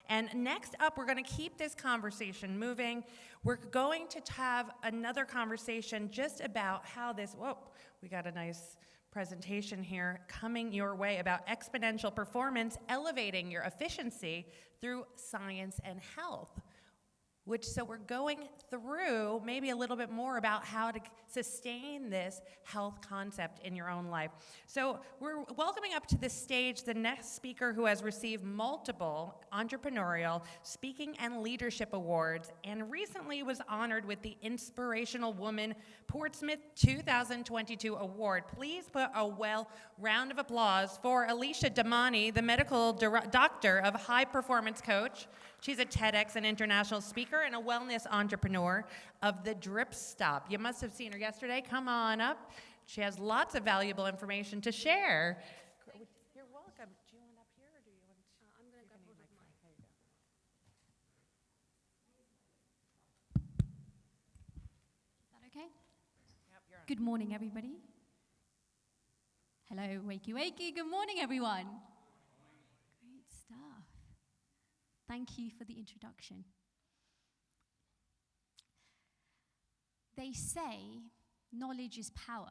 And next up, we're going to keep this conversation moving. We're going to have another conversation just about how this, we got a nice presentation here coming your way about exponential performance, elevating your efficiency through science and health. So we're going through maybe a little bit more about how to sustain this health concept in your own life. So we're welcoming up to the stage the next speaker who has received multiple entrepreneurial, speaking, and leadership awards, and recently was honored with the Inspirational Woman Portsmouth 2022 award. Please put a round of applause for Alisha Damani, the medical doctor of high performance coach. She's a TEDx and international speaker and a wellness entrepreneur of the Drip Stop. You must have seen her yesterday. Come on up. She has lots of valuable information to share. You're welcome. Do you want up here or do you want to? I'm going to go hold up mine. There you go. Is that okay? Yep, you're on. Good morning, everybody. Hello, wakey wakey. Good morning, everyone. Great stuff. Thank you for the introduction. They say knowledge is power.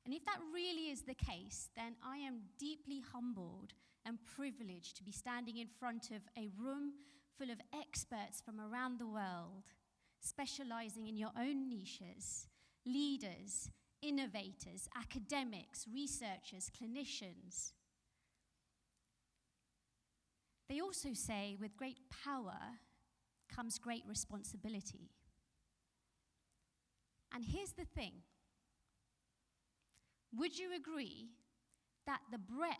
And if that really is the case, then I am deeply humbled and privileged to be standing in front of a room full of experts from around the world, specializing in your own niches, leaders, innovators, academics, researchers, clinicians. They also say with great power comes great responsibility. And here's the thing. Would you agree that the breadth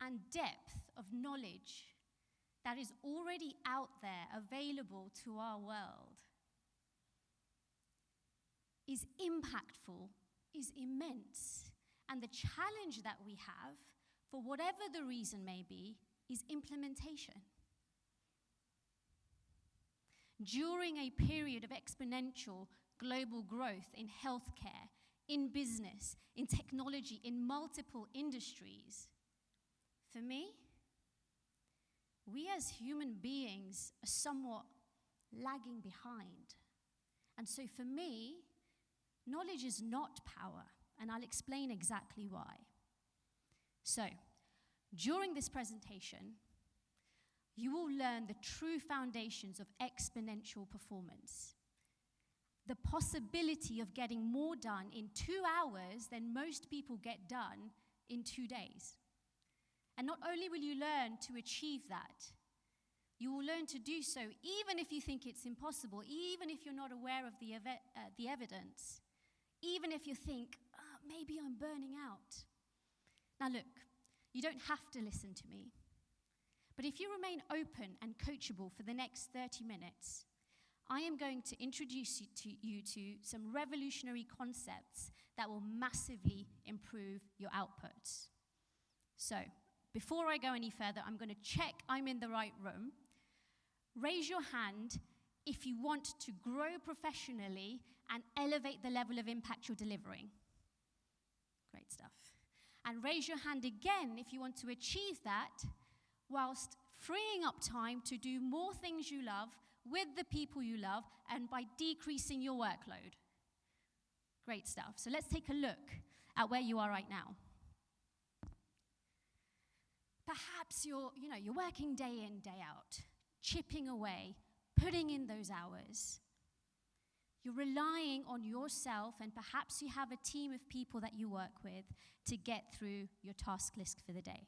and depth of knowledge that is already out there available to our world is impactful, is immense, and the challenge that we have, for whatever the reason may be, is implementation. During a period of exponential global growth in healthcare, in business, in technology, in multiple industries, for me, we as human beings are somewhat lagging behind. And so for me, knowledge is not power, and I'll explain exactly why. So, during this presentation, you will learn the true foundations of exponential performance. The possibility of getting more done in 2 hours than most people get done in 2 days. And not only will you learn to achieve that, you will learn to do so even if you think it's impossible, even if you're not aware of the evidence, even if you think, maybe I'm burning out. Now look, you don't have to listen to me. But if you remain open and coachable for the next 30 minutes, I am going to introduce you to some revolutionary concepts that will massively improve your outputs. So, before I go any further, I'm going to check I'm in the right room. Raise your hand if you want to grow professionally and elevate the level of impact you're delivering. Great stuff. And raise your hand again if you want to achieve that whilst freeing up time to do more things you love with the people you love and by decreasing your workload. Great stuff. So let's take a look at where you are right now. Perhaps you're working day in, day out, chipping away, putting in those hours. You're relying on yourself, and perhaps you have a team of people that you work with to get through your task list for the day.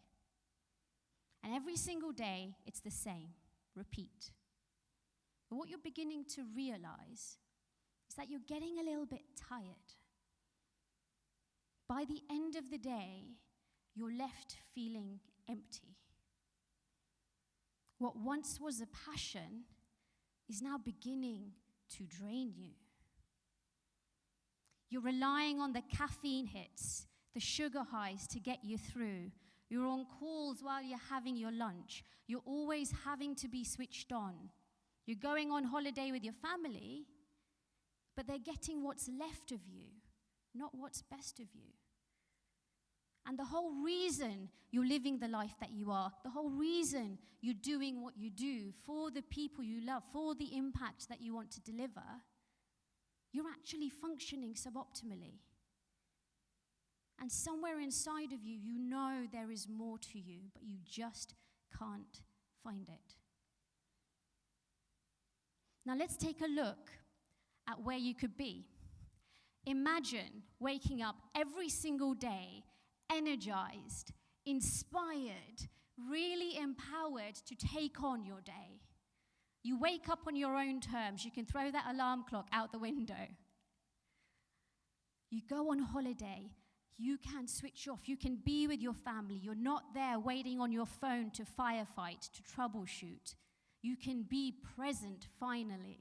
And every single day, it's the same. Repeat. But what you're beginning to realize is that you're getting a little bit tired. By the end of the day, you're left feeling empty. What once was a passion is now beginning to drain you. You're relying on the caffeine hits, the sugar highs to get you through. You're on calls while you're having your lunch. You're always having to be switched on. You're going on holiday with your family, but they're getting what's left of you, not what's best of you. And the whole reason you're living the life that you are, the whole reason you're doing what you do for the people you love, for the impact that you want to deliver, you're actually functioning suboptimally. And somewhere inside of you, you know there is more to you, but you just can't find it. Now let's take a look at where you could be. Imagine waking up every single day energized, inspired, really empowered to take on your day. You wake up on your own terms. You can throw that alarm clock out the window. You go on holiday. You can switch off. You can be with your family. You're not there waiting on your phone to firefight, to troubleshoot. You can be present finally.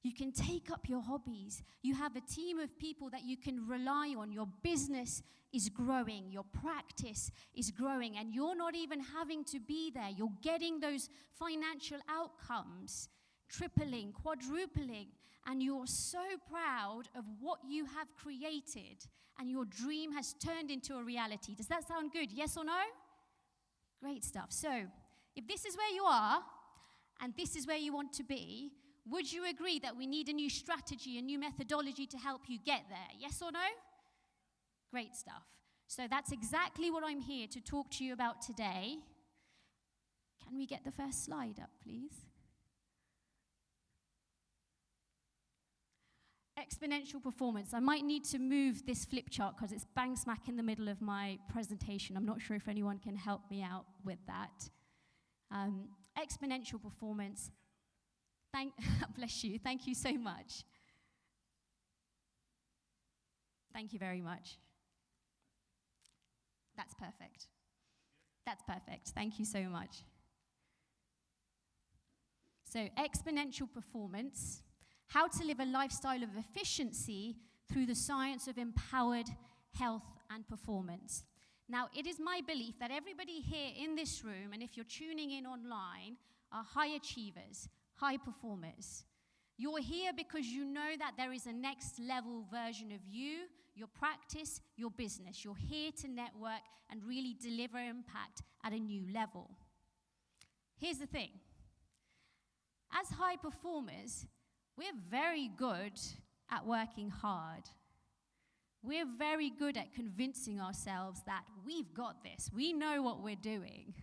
You can take up your hobbies. You have a team of people that you can rely on. Your business is growing. Your practice is growing. And you're not even having to be there. You're getting those financial outcomes, tripling, quadrupling. And you're so proud of what you have created. And your dream has turned into a reality. Does that sound good? Yes or no? Great stuff. So, if this is where you are, and this is where you want to be, would you agree that we need a new strategy, a new methodology to help you get there? Yes or no? Great stuff. So that's exactly what I'm here to talk to you about today. Can we get the first slide up, please? Exponential performance. I might need to move this flip chart because it's bang smack in the middle of my presentation. I'm not sure if anyone can help me out with that. Exponential performance. Bless you. Thank you so much. Thank you very much. That's perfect. That's perfect. Thank you so much. So, exponential performance, how to live a lifestyle of efficiency through the science of empowered health and performance. Now, it is my belief that everybody here in this room, and if you're tuning in online, are high achievers, high performers. You're here because you know that there is a next level version of you, your practice, your business. You're here to network and really deliver impact at a new level. Here's the thing. As high performers, we're very good at working hard. We're very good at convincing ourselves that we've got this. We know what we're doing.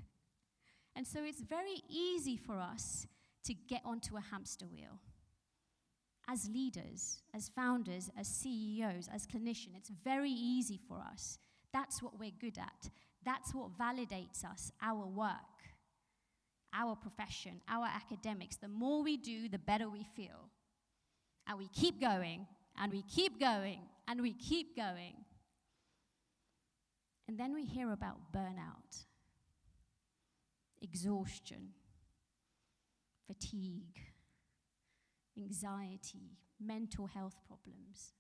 And so it's very easy for us to get onto a hamster wheel. As leaders, as founders, as CEOs, as clinicians, it's very easy for us. That's what we're good at. That's what validates us, our work, our profession, our academics. The more we do, the better we feel. And we keep going, and we keep going, and we keep going. And then we hear about burnout, exhaustion, fatigue, anxiety, mental health problems.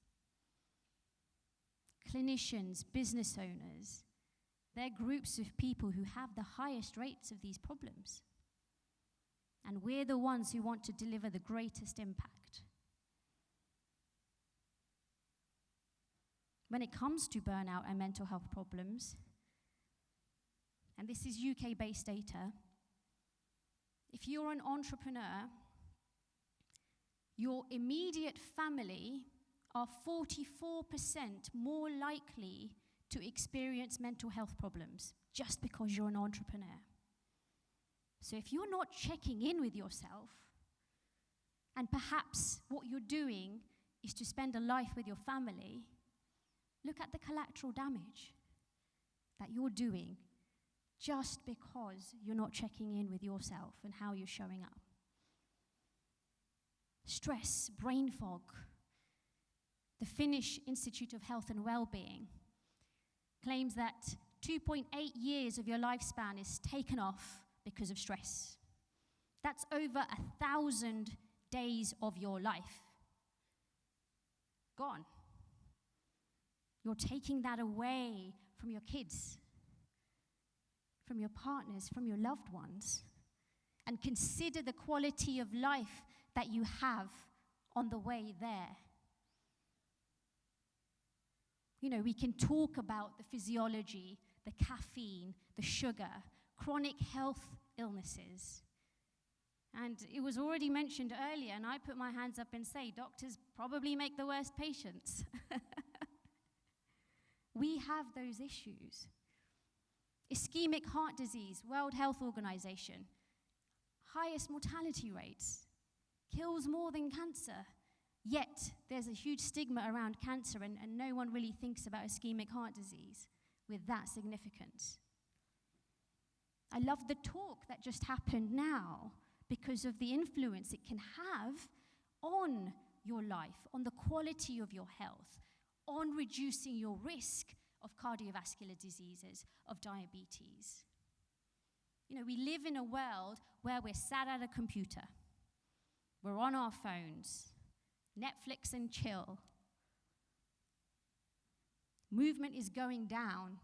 Clinicians, business owners, they're groups of people who have the highest rates of these problems. And we're the ones who want to deliver the greatest impact. When it comes to burnout and mental health problems, and this is UK-based data, if you're an entrepreneur, your immediate family are 44% more likely to experience mental health problems just because you're an entrepreneur. So if you're not checking in with yourself, and perhaps what you're doing is to spend a life with your family, look at the collateral damage that you're doing just because you're not checking in with yourself and how you're showing up. Stress, brain fog. The Finnish Institute of Health and Wellbeing claims that 2.8 years of your lifespan is taken off because of stress. That's over 1,000 days of your life. Gone. You're taking that away from your kids, from your partners, from your loved ones. And consider the quality of life that you have on the way there. We can talk about the physiology, the caffeine, the sugar, chronic health illnesses. And it was already mentioned earlier, and I put my hands up and say, doctors probably make the worst patients. We have those issues. Ischemic heart disease, World Health Organization, highest mortality rates, kills more than cancer. Yet, there's a huge stigma around cancer, and no one really thinks about ischemic heart disease with that significance. I love the talk that just happened now because of the influence it can have on your life, on the quality of your health, on reducing your risk of cardiovascular diseases, of diabetes. We live in a world where we're sat at a computer, we're on our phones, Netflix and chill. Movement is going down,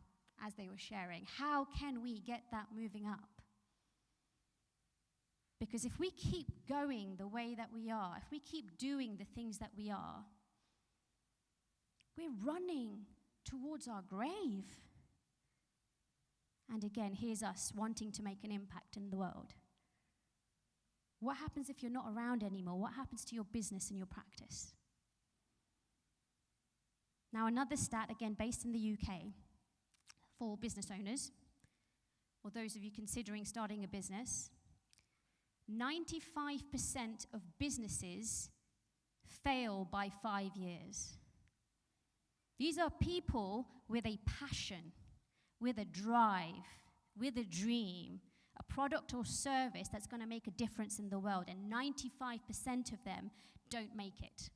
as they were sharing. How can we get that moving up? Because if we keep going the way that we are, if we keep doing the things that we are, we're running towards our grave. And again, here's us wanting to make an impact in the world. What happens if you're not around anymore? What happens to your business and your practice? Now, another stat, again, based in the UK, for business owners, or those of you considering starting a business, 95% of businesses fail by 5 years. These are people with a passion, with a drive, with a dream, a product or service that's going to make a difference in the world, and 95% of them don't make it.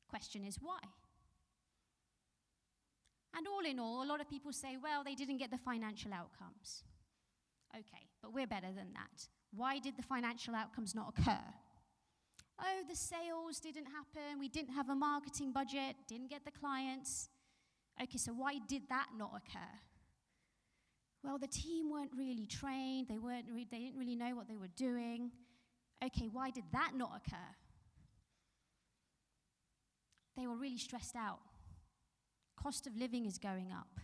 Question is why? And all in all, a lot of people say, well, they didn't get the financial outcomes. Okay, but we're better than that. Why did the financial outcomes not occur? Oh, the sales didn't happen, we didn't have a marketing budget, didn't get the clients. Okay, so why did that not occur? Well, the team weren't really trained, they didn't really know what they were doing. Okay, why did that not occur? They were really stressed out. Cost of living is going up.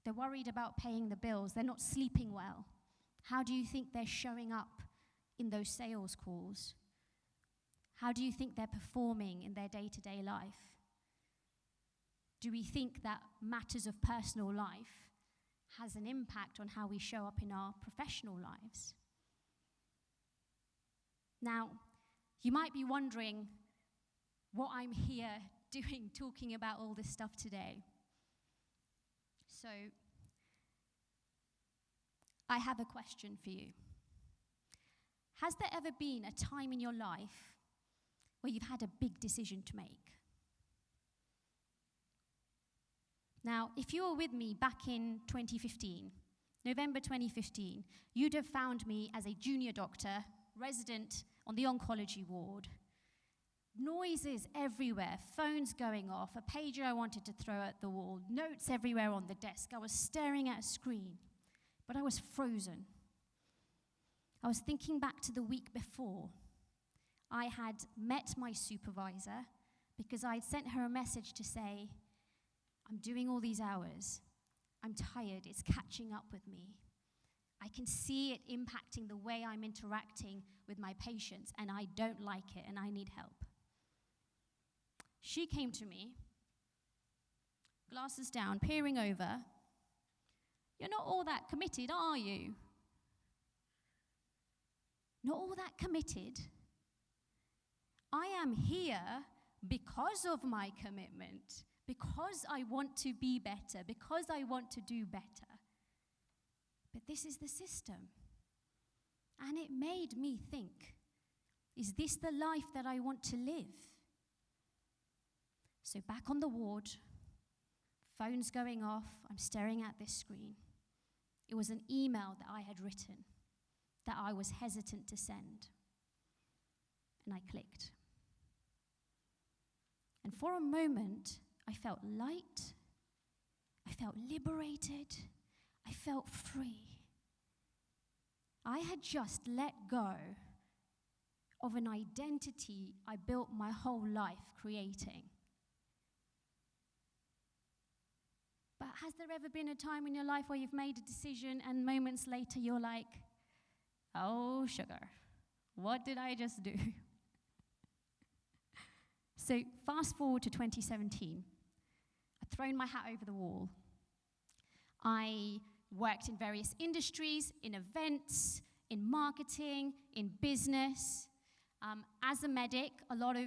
They're worried about paying the bills, they're not sleeping well. How do you think they're showing up in those sales calls? How do you think they're performing in their day-to-day life? Do we think that matters of personal life has an impact on how we show up in our professional lives? Now, you might be wondering what I'm here doing, talking about all this stuff today. So, I have a question for you. Has there ever been a time in your life where you've had a big decision to make? Now, if you were with me back in 2015, November 2015, you'd have found me as a junior doctor, resident on the oncology ward. Noises everywhere, phones going off, a pager I wanted to throw at the wall, notes everywhere on the desk. I was staring at a screen, but I was frozen. I was thinking back to the week before. I had met my supervisor because I had sent her a message to say, I'm doing all these hours. I'm tired. It's catching up with me. I can see it impacting the way I'm interacting with my patients, and I don't like it, and I need help. She came to me, glasses down, peering over. You're not all that committed, are you? Not all that committed? I am here because of my commitment, because I want to be better, because I want to do better. But this is the system. And it made me think, is this the life that I want to live? So back on the ward, phone's going off, I'm staring at this screen. It was an email that I had written that I was hesitant to send. And I clicked. And for a moment, I felt light, I felt liberated, I felt free. I had just let go of an identity I built my whole life creating. has there ever been a time in your life where you've made a decision and moments later you're like, oh, sugar, what did I just do? So fast forward to 2017. I'd thrown my hat over the wall. I worked in various industries, in events, in marketing, in business. As a medic, a lot of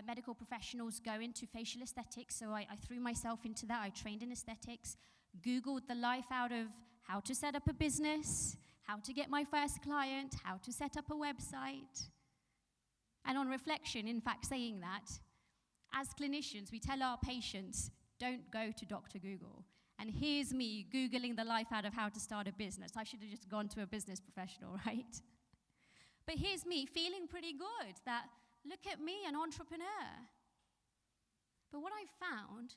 medical professionals go into facial aesthetics, so I threw myself into that. I trained in aesthetics, Googled the life out of how to set up a business, how to get my first client, how to set up a website. And on reflection, in fact, saying that, as clinicians, we tell our patients, don't go to Dr. Google. And here's me Googling the life out of how to start a business. I should have just gone to a business professional, right? But here's me feeling pretty good that, look at me, an entrepreneur. But what I found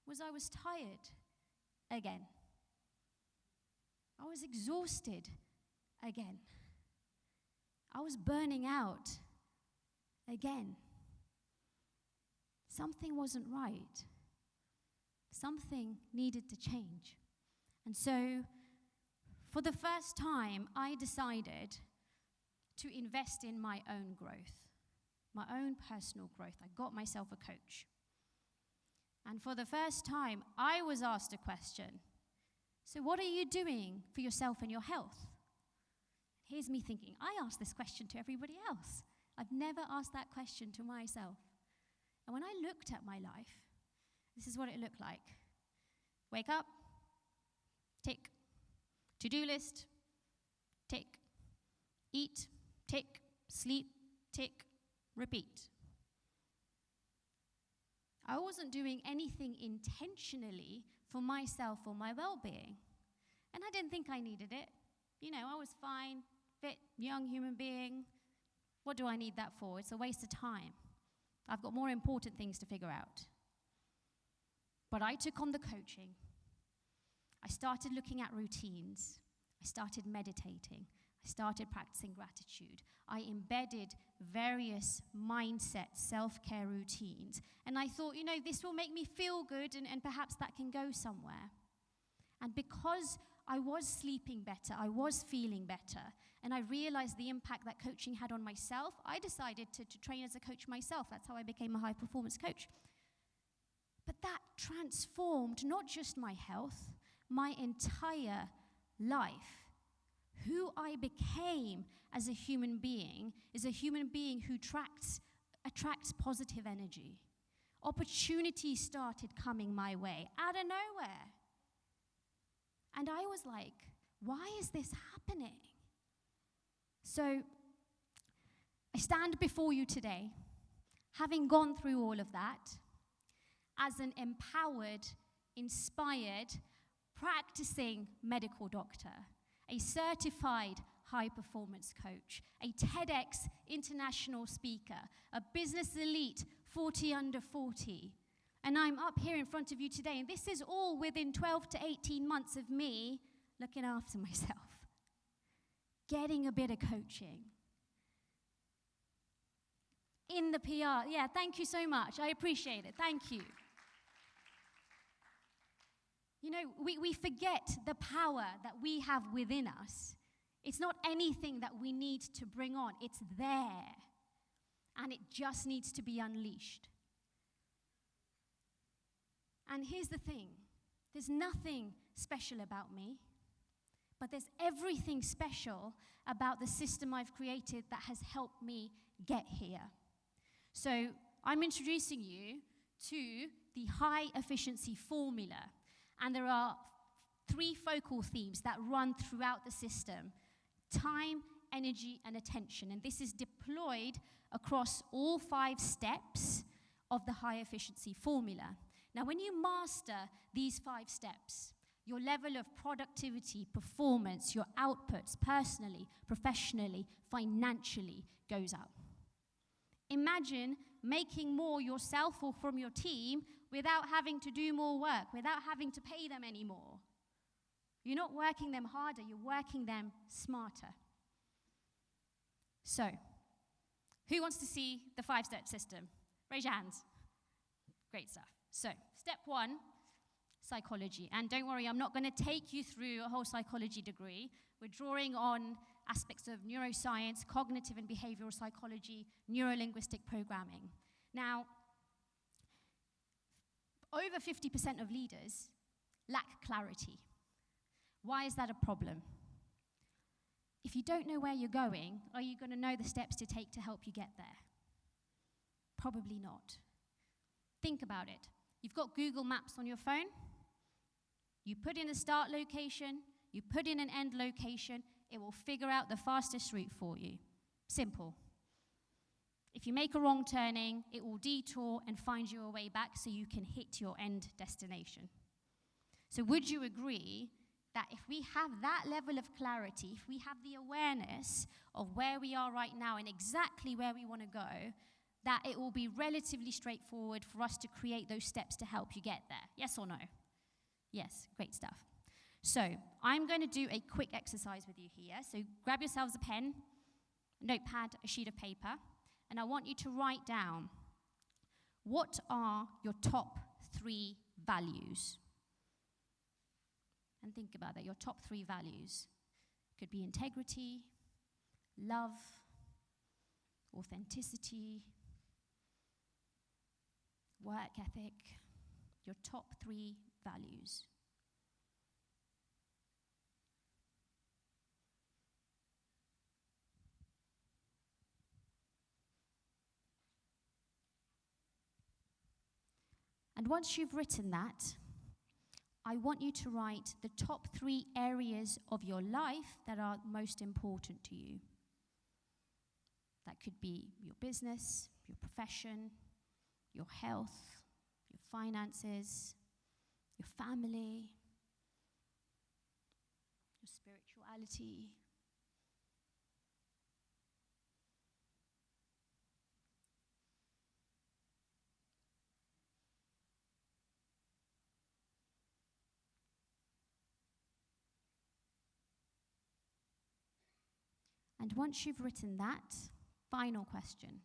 was I was tired again. I was exhausted again. I was burning out again. Something wasn't right. Something needed to change. And so, for the first time, I decided to invest in my own growth, my own personal growth. I got myself a coach. And for the first time, I was asked a question. So what are you doing for yourself and your health? Here's me thinking, I ask this question to everybody else. I've never asked that question to myself. And when I looked at my life, this is what it looked like. Wake up, tick. To-do list, tick. Eat, tick. Sleep, tick. Repeat. I wasn't doing anything intentionally for myself or my well-being. And I didn't think I needed it. You know, I was fine, fit, young human being. What do I need that for? It's a waste of time. I've got more important things to figure out. But I took on the coaching. I started looking at routines. I started meditating. I started practicing gratitude. I embedded various mindset, self-care routines. And I thought, you know, this will make me feel good and perhaps that can go somewhere. And because I was sleeping better, I was feeling better, and I realized the impact that coaching had on myself, I decided to train as a coach myself. That's how I became a high-performance coach. But that transformed not just my health, my entire life. Who I became as a human being is a human being who attracts positive energy. Opportunities started coming my way out of nowhere. And I was like, why is this happening? So I stand before you today, having gone through all of that, as an empowered, inspired, practicing medical doctor, a certified high-performance coach, a TEDx international speaker, a business elite 40 under 40. And I'm up here in front of you today, and this is all within 12 to 18 months of me looking after myself, getting a bit of coaching. In the PR, yeah, thank you so much. I appreciate it. Thank you. You know, we forget the power that we have within us. It's not anything that we need to bring on. It's there. And it just needs to be unleashed. And here's the thing. There's nothing special about me, but there's everything special about the system I've created that has helped me get here. So I'm introducing you to the high efficiency formula. And there are 3 focal themes that run throughout the system: time, energy, and attention. And this is deployed across all 5 steps of the high efficiency formula. Now, when you master these 5 steps, your level of productivity, performance, your outputs, personally, professionally, financially, goes up. Imagine making more yourself or from your team without having to do more work, without having to pay them anymore. You're not working them harder, you're working them smarter. So, who wants to see the 5-step system? Raise your hands. Great stuff. So, step 1, psychology. And don't worry, I'm not going to take you through a whole psychology degree. We're drawing on aspects of neuroscience, cognitive and behavioral psychology, neuro-linguistic programming. Now, over 50% of leaders lack clarity. Why is that a problem? If you don't know where you're going, are you going to know the steps to take to help you get there? Probably not. Think about it. You've got Google Maps on your phone. You put in a start location, you put in an end location, it will figure out the fastest route for you. Simple. If you make a wrong turning, it will detour and find you a way back so you can hit your end destination. So would you agree that if we have that level of clarity, if we have the awareness of where we are right now and exactly where we want to go, that it will be relatively straightforward for us to create those steps to help you get there? Yes or no? Yes, great stuff. So I'm going to do a quick exercise with you here. So grab yourselves a pen, a notepad, a sheet of paper, and I want you to write down, what are your top 3 values? And think about that, your top 3 values. Could be integrity, love, authenticity, work ethic, your top 3 values. And once you've written that, I want you to write the top 3 areas of your life that are most important to you. That could be your business, your profession, your health, your finances, your family, your spirituality. And once you've written that, final question.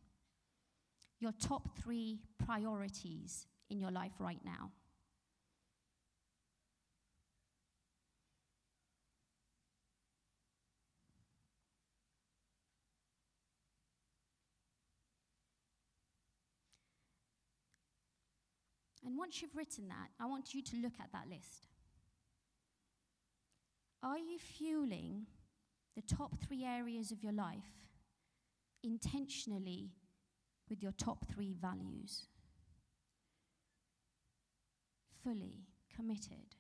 Your top 3 priorities in your life right now. And once you've written that, I want you to look at that list. Are you fueling the top 3 areas of your life intentionally with your top 3 values? Fully committed.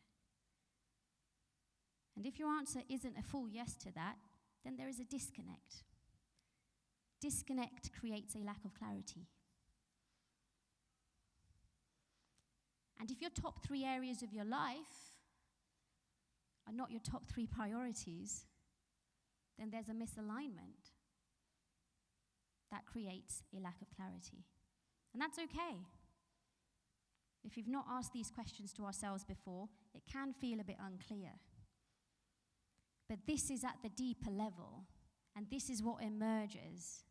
And if your answer isn't a full yes to that, then there is a disconnect. Disconnect creates a lack of clarity. And if your top 3 areas of your life are not your top 3 priorities, then there's a misalignment that creates a lack of clarity. And that's okay. If you've not asked these questions to ourselves before, it can feel a bit unclear. But this is at the deeper level, and this is what emerges.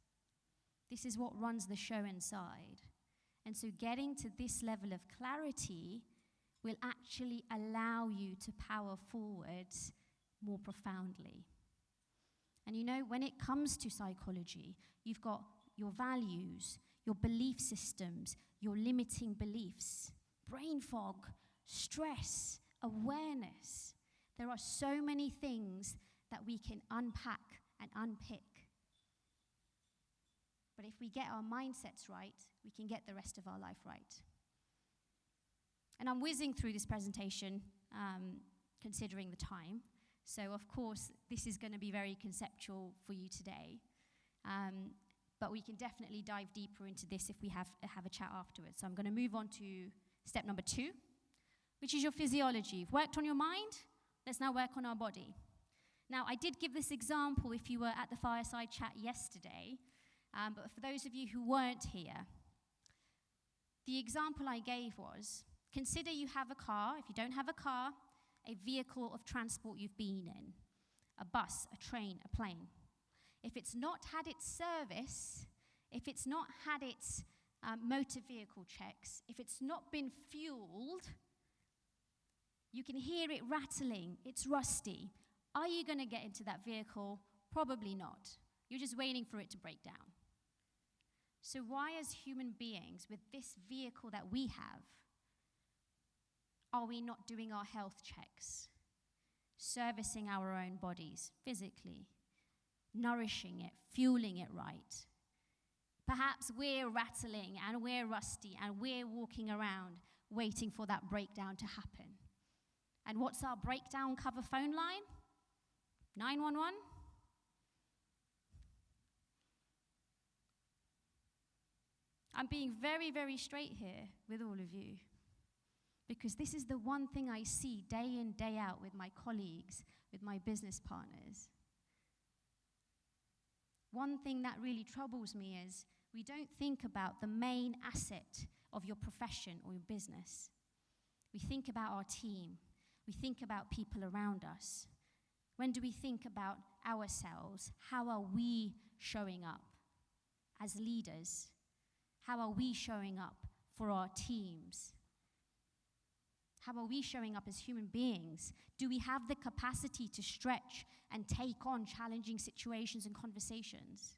This is what runs the show inside. And so getting to this level of clarity will actually allow you to power forward more profoundly. And you know, when it comes to psychology, you've got your values, your belief systems, your limiting beliefs, brain fog, stress, awareness. There are so many things that we can unpack and unpick. But if we get our mindsets right, we can get the rest of our life right. And I'm whizzing through this presentation, considering the time. So, of course, this is going to be very conceptual for you today. But we can definitely dive deeper into this if we have a chat afterwards. So I'm going to move on to step number 2, which is your physiology. You've worked on your mind, let's now work on our body. Now, I did give this example if you were at the fireside chat yesterday, but for those of you who weren't here, the example I gave was, consider you have a car. If you don't have a car, a vehicle of transport you've been in, a bus, a train, a plane. If it's not had its service, if it's not had its motor vehicle checks, if it's not been fueled, You can hear it rattling. It's rusty. Are you going to get into that vehicle? Probably not. You're just waiting for it to break down. So why, as human beings, with this vehicle that we have, are we not doing our health checks, servicing our own bodies physically, nourishing it, fueling it right? Perhaps we're rattling and we're rusty and we're walking around waiting for that breakdown to happen. And what's our breakdown cover phone line? 911? I'm being very, very straight here with all of you, because this is the one thing I see day in, day out with my colleagues, with my business partners. One thing that really troubles me is we don't think about the main asset of your profession or your business. We think about our team. We think about people around us. When do we think about ourselves? How are we showing up as leaders? How are we showing up for our teams? How are we showing up as human beings? Do we have the capacity to stretch and take on challenging situations and conversations?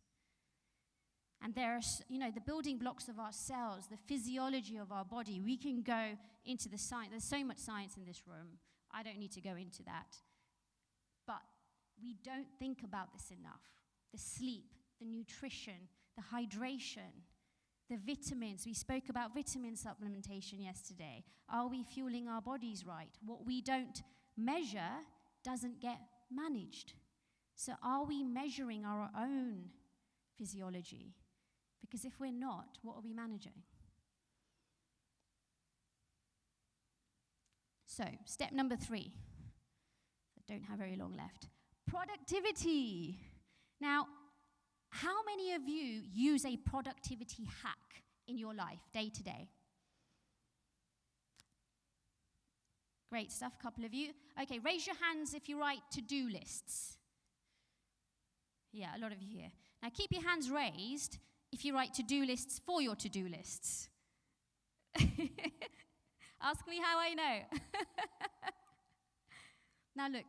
And there's, the building blocks of our cells, the physiology of our body. We can go into the science. There's so much science in this room. I don't need to go into that. But we don't think about this enough. The sleep, the nutrition, the hydration, the vitamins. We spoke about vitamin supplementation yesterday. Are we fueling our bodies right? What we don't measure doesn't get managed. So are we measuring our own physiology? Because if we're not, what are we managing? So, step number 3. I don't have very long left. Productivity. Now, how many of you use a productivity hack in your life, day to day? Great stuff, a couple of you. Okay, raise your hands if you write to-do lists. Yeah, a lot of you here. Now, keep your hands raised if you write to-do lists for your to-do lists. Ask me how I know. Now, look,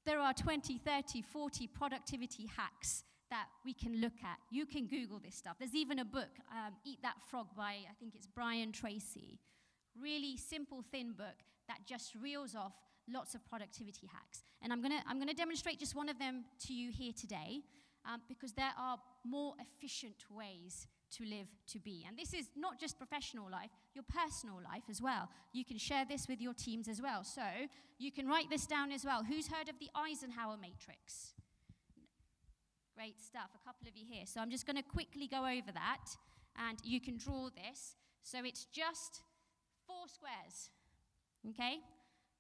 there are 20, 30, 40 productivity hacks that we can look at. You can Google this stuff. There's even a book, Eat That Frog by, I think it's Brian Tracy. Really simple, thin book that just reels off lots of productivity hacks. And I'm gonna demonstrate just one of them to you here today, because there are more efficient ways to live, to be. And this is not just professional life, your personal life as well. You can share this with your teams as well. So you can write this down as well. Who's heard of the Eisenhower matrix? Great stuff, a couple of you here. So I'm just going to quickly go over that, and you can draw this. So it's just 4 squares, okay?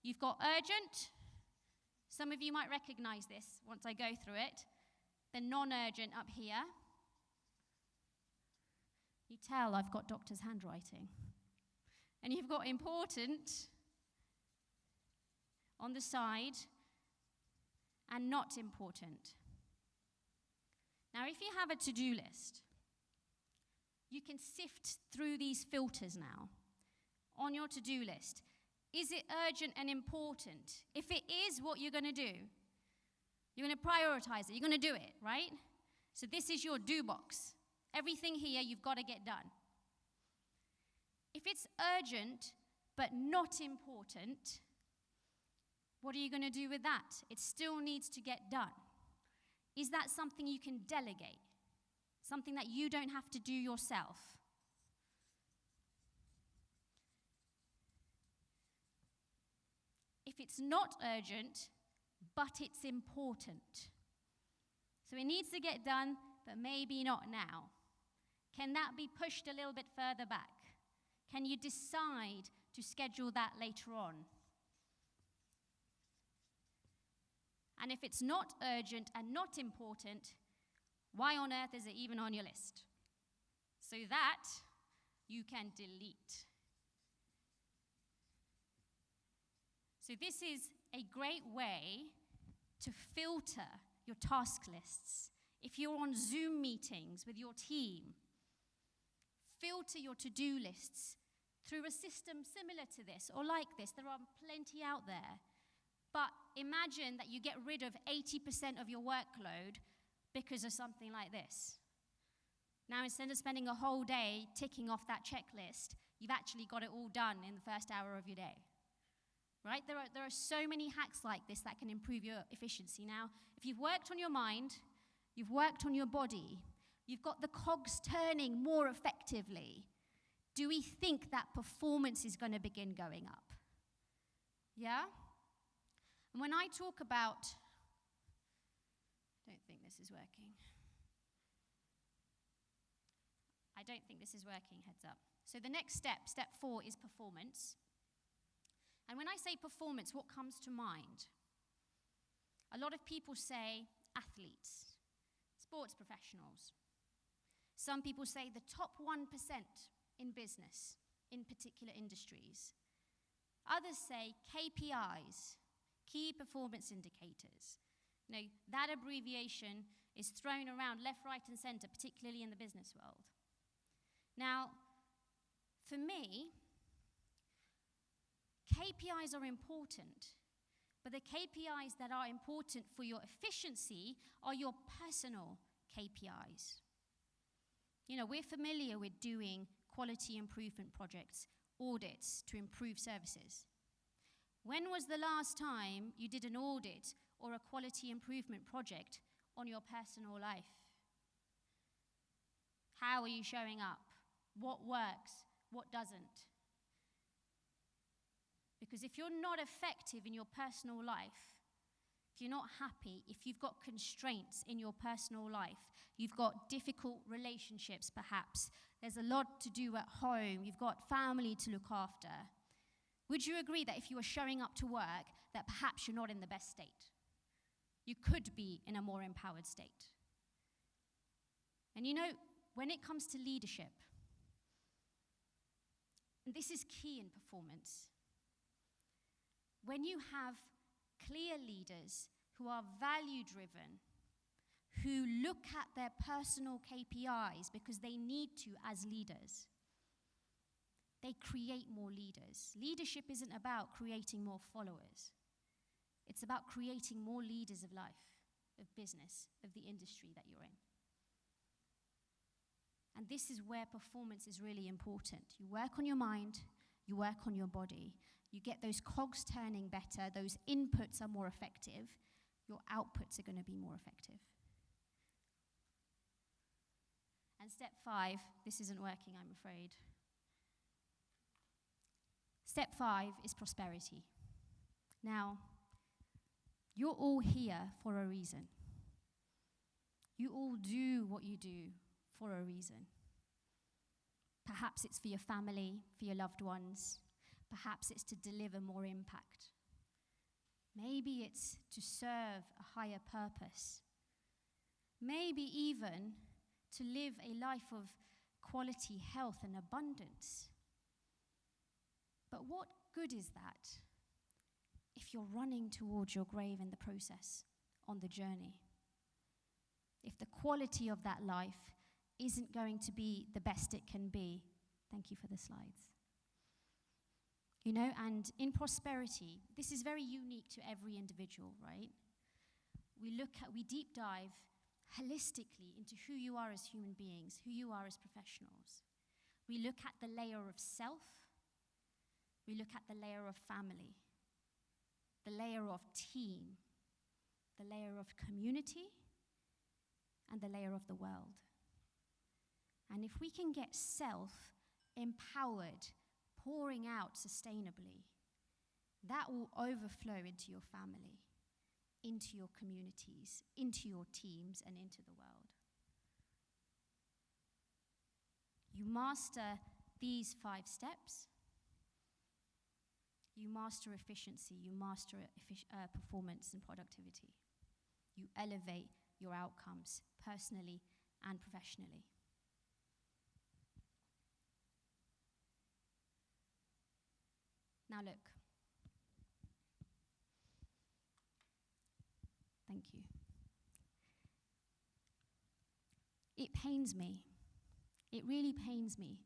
You've got urgent. Some of you might recognize this once I go through it. The non-urgent up here. You tell I've got doctor's handwriting. And you've got important on the side and not important. Now, if you have a to-do list, you can sift through these filters now on your to-do list. Is it urgent and important? If it is, what you're going to do? You're going to prioritize it. You're going to do it, right? So this is your do box. Everything here you've got to get done. If it's urgent but not important, what are you going to do with that? It still needs to get done. Is that something you can delegate? Something that you don't have to do yourself? If it's not urgent, but it's important. So it needs to get done, but maybe not now. Can that be pushed a little bit further back? Can you decide to schedule that later on? And if it's not urgent and not important, why on earth is it even on your list? So that you can delete. So this is a great way to filter your task lists. If you're on Zoom meetings with your team, filter your to-do lists through a system similar to this or like this. There are plenty out there. But imagine that you get rid of 80% of your workload because of something like this. Now, instead of spending a whole day ticking off that checklist, you've actually got it all done in the first hour of your day. Right? There are so many hacks like this that can improve your efficiency. Now, if you've worked on your mind, you've worked on your body, you've got the cogs turning more effectively, do we think that performance is going to begin going up? Yeah? And when I talk about, I don't think this is working. I don't think this is working, heads up. So the next step, step 4, is performance. And when I say performance, what comes to mind? A lot of people say athletes, sports professionals. Some people say the top 1% in business, in particular industries. Others say KPIs, key performance indicators. Now, that abbreviation is thrown around left, right, and center, particularly in the business world. Now, for me, KPIs are important, but the KPIs that are important for your efficiency are your personal KPIs. You know, we're familiar with doing quality improvement projects, audits to improve services. When was the last time you did an audit or a quality improvement project on your personal life? How are you showing up? What works? What doesn't? Because if you're not effective in your personal life, if you're not happy, if you've got constraints in your personal life, you've got difficult relationships perhaps, there's a lot to do at home, you've got family to look after, would you agree that if you are showing up to work, that perhaps you're not in the best state? You could be in a more empowered state. And you know, when it comes to leadership, and this is key in performance, when you have clear leaders who are value-driven, who look at their personal KPIs because they need to as leaders, they create more leaders. Leadership isn't about creating more followers. It's about creating more leaders of life, of business, of the industry that you're in. And this is where performance is really important. You work on your mind, you work on your body, you get those cogs turning better, those inputs are more effective, your outputs are going to be more effective. And step 5, this isn't working, I'm afraid. Step 5 is prosperity. Now, you're all here for a reason. You all do what you do for a reason. Perhaps it's for your family, for your loved ones. Perhaps it's to deliver more impact. Maybe it's to serve a higher purpose. Maybe even to live a life of quality health and abundance. But what good is that if you're running towards your grave in the process, on the journey? If the quality of that life isn't going to be the best it can be. Thank you for the slides. You know, and in prosperity, this is very unique to every individual, right? We deep dive holistically into who you are as human beings, who you are as professionals. We look at the layer of self, we look at the layer of family, the layer of team, the layer of community, and the layer of the world. And if we can get self empowered, pouring out sustainably, that will overflow into your family, into your communities, into your teams, and into the world. You master these 5 steps. You master efficiency, you master performance and productivity. You elevate your outcomes personally and professionally. Now look. Thank you. It pains me. It really pains me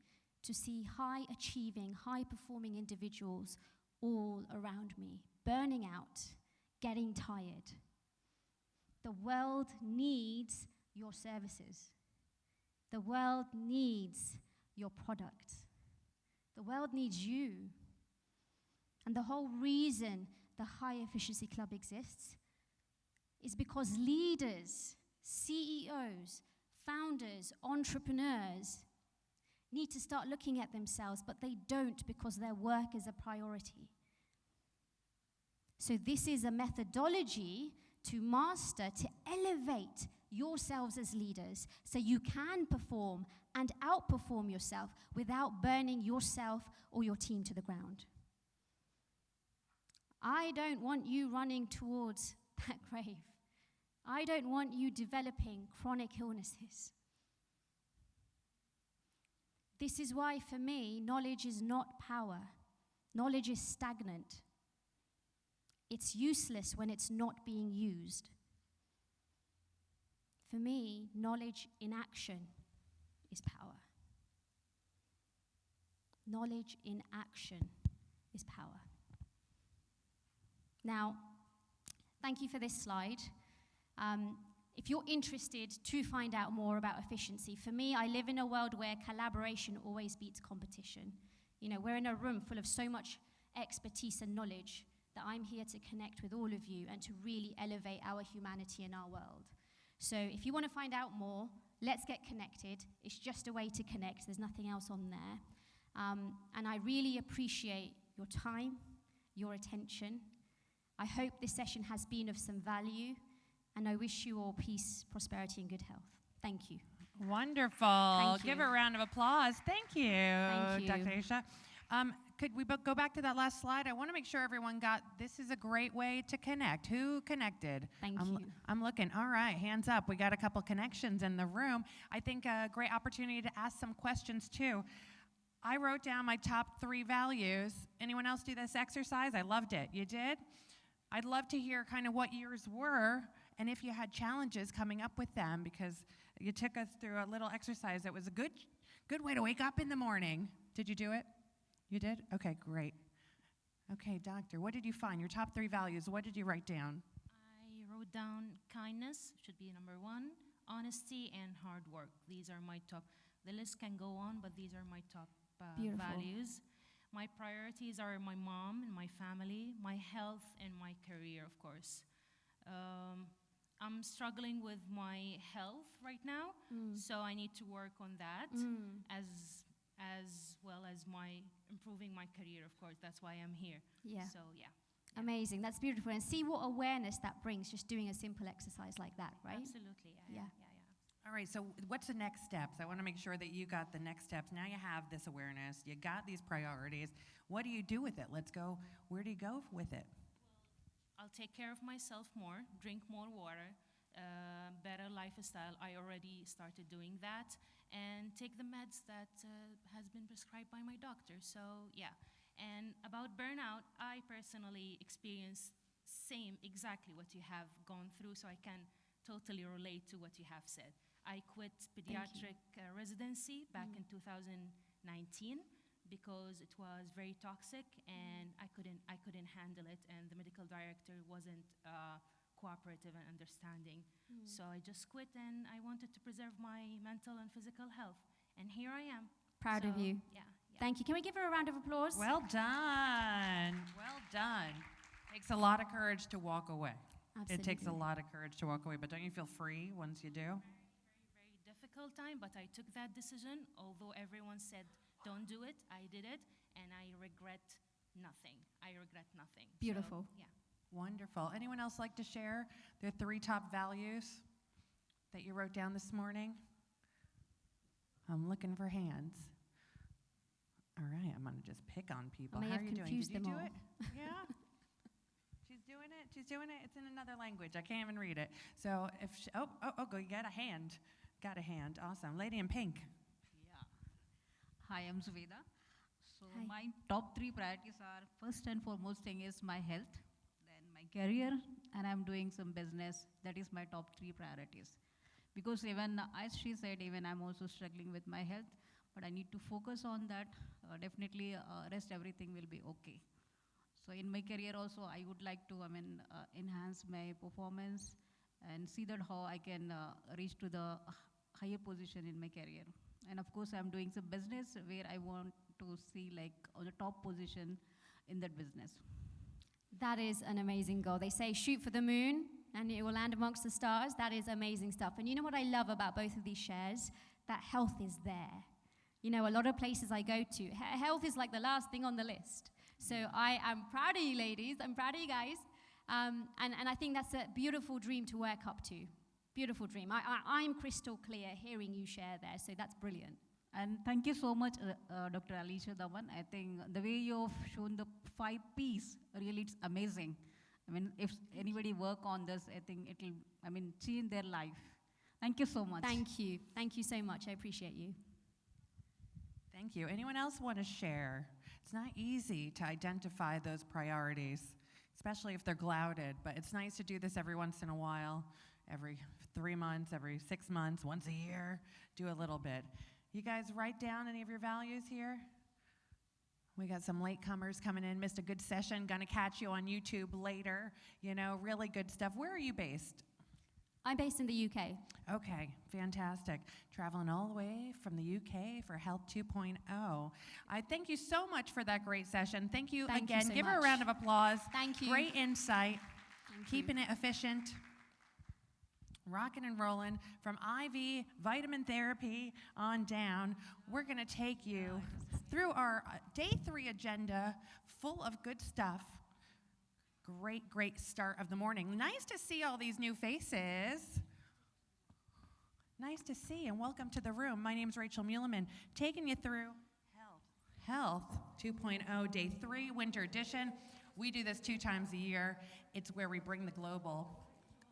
to see high-achieving, high-performing individuals all around me, burning out, getting tired. The world needs your services. The world needs your product. The world needs you. And the whole reason the High Efficiency Club exists is because leaders, CEOs, founders, entrepreneurs need to start looking at themselves, but they don't because their work is a priority. So this is a methodology to master, to elevate yourselves as leaders so you can perform and outperform yourself without burning yourself or your team to the ground. I don't want you running towards that grave. I don't want you developing chronic illnesses. This is why, for me, knowledge is not power. Knowledge is stagnant. It's useless when it's not being used. For me, knowledge in action is power. Knowledge in action is power. Now, thank you for this slide. If you're interested to find out more about efficiency, for me, I live in a world where collaboration always beats competition. You know, we're in a room full of so much expertise and knowledge that I'm here to connect with all of you and to really elevate our humanity in our world. So if you want to find out more, let's get connected. It's just a way to connect. There's nothing else on there. And I really appreciate your time, your attention. I hope this session has been of some value, and I wish you all peace, prosperity, and good health. Thank you. Wonderful. Thank you. Give her a round of applause. Thank you, Thank you. Dr. Alisha. Could we go back to that last slide? I want to make sure everyone got, this is a great way to connect. Who connected? Thank you. I'm looking. All right, hands up. We got a couple connections in the room. I think a great opportunity to ask some questions too. I wrote down my top 3 values. Anyone else do this exercise? I loved it. You did? I'd love to hear kind of what yours were and if you had challenges coming up with them, because you took us through a little exercise. It was a good way to wake up in the morning. Did you do it? You did? Okay, great. Okay, doctor, what did you find? Your top 3 values, what did you write down? I wrote down kindness, should be number 1, honesty, and hard work. These are my top. The list can go on, but these are my top values. My priorities are my mom and my family, my health, and my career, of course. I'm struggling with my health right now, so I need to work on that, as well as improving my career, of course. That's why I'm here. Yeah. So, yeah. Amazing. That's beautiful. And see what awareness that brings, just doing a simple exercise like that, right? Absolutely. Yeah. All right, so what's the next steps? I want to make sure that you got the next steps. Now you have this awareness, you got these priorities. What do you do with it? Let's go. Where do you go with it? I'll take care of myself more, drink more water, better lifestyle. I already started doing that, and take the meds that has been prescribed by my doctor. So yeah, and about burnout, I personally experienced exactly what you have gone through, so I can totally relate to what you have said. I quit pediatric residency back in 2019 because it was very toxic, and I couldn't handle it, and the medical director wasn't cooperative and understanding. So I just quit, and I wanted to preserve my mental and physical health, and here I am. Proud of you. Yeah. Thank you. Can we give her a round of applause? Well done. Well done. Takes a lot of courage to walk away. Absolutely. It takes a lot of courage to walk away, but don't you feel free once you do? Very difficult time, but I took that decision. Although everyone said, don't do it, I did it, and I regret nothing. Beautiful. So, yeah. Wonderful. Anyone else like to share their 3 top values that you wrote down this morning? I'm looking for hands. All right, I'm going to just pick on people. I may How have are you doing? confused Did you them do all. it? Yeah. She's doing it. It's in another language. I can't even read it. So if go, you got a hand. Got a hand. Awesome. Lady in pink. Yeah. Hi, I'm Zubeda. So Hi. my top 3 priorities are, first and foremost thing is my health, then my career, and I'm doing some business. That is my top 3 priorities. Because even, as she said, even I'm also struggling with my health. but I need to focus on that. Definitely, rest everything will be okay. So in my career also, I would like to, enhance my performance and see that how I can reach to the higher position in my career. And of course, I'm doing some business where I want to see like on the top position in that business. That is an amazing goal. They say shoot for the moon and it will land amongst the stars. That is amazing stuff. And you know what I love about both of these shares? That health is there. You know, a lot of places I go to, health is like the last thing on the list. So I am proud of you ladies. I'm proud of you guys. And I think that's a beautiful dream to work up to. Beautiful dream. I'm crystal clear hearing you share there, so that's brilliant. And thank you so much, Dr. Alisha Daman. I think the way you've shown the 5 Ps, really it's amazing. I mean, if anybody work on this, I think it'll, change their life. Thank you so much. Thank you. Thank you so much. I appreciate you. Thank you. Anyone else want to share? It's not easy to identify those priorities, especially if they're clouded, but it's nice to do this every once in a while, every 3 months, every 6 months, once a year, do a little bit. You guys write down any of your values here? We got some latecomers coming in, missed a good session, gonna catch you on YouTube later. You know, really good stuff. Where are you based? I'm based in the UK. Okay, fantastic. Traveling all the way from the UK for Health 2.0. I thank you so much for that great session. Thank you Thank you again. so Give her a much. round of applause. Thank you. Great insight. Thank Keeping it efficient. Rocking and rolling from IV vitamin therapy on down. We're going to take you through our day 3 agenda full of good stuff. Great start of the morning. Nice to see all these new faces. Nice to see and welcome to the room. My name's Rachel Muehleman, taking you through Health 2.0 Day 3 Winter Edition. We do this 2 times a year. It's where we bring the global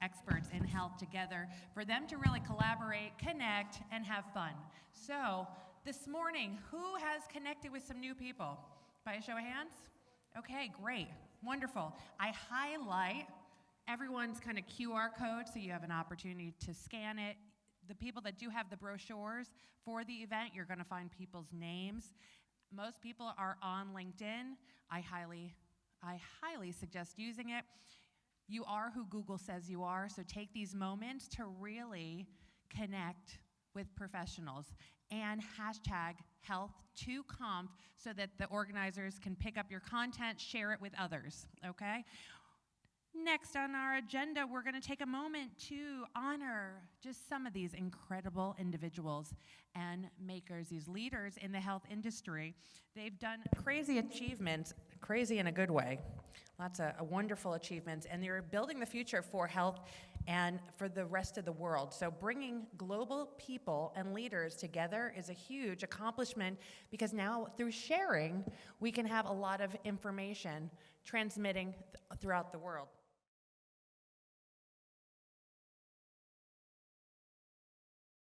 experts in health together for them to really collaborate, connect, and have fun. So this morning, who has connected with some new people? By a show of hands? Okay, great, wonderful. I highlight everyone's kind of QR code so you have an opportunity to scan it. The people that do have the brochures for the event, you're gonna find people's names. Most people are on LinkedIn. I highly suggest using it. You are who Google says you are, so take these moments to really connect with professionals and hashtag Health2Conf so that the organizers can pick up your content, share it with others, okay? Next on our agenda, we're going to take a moment to honor just some of these incredible individuals and makers, these leaders in the health industry. They've done crazy achievements, crazy in a good way, lots of wonderful achievements, and they're building the future for health and for the rest of the world. So bringing global people and leaders together is a huge accomplishment because now through sharing, we can have a lot of information transmitting throughout the world.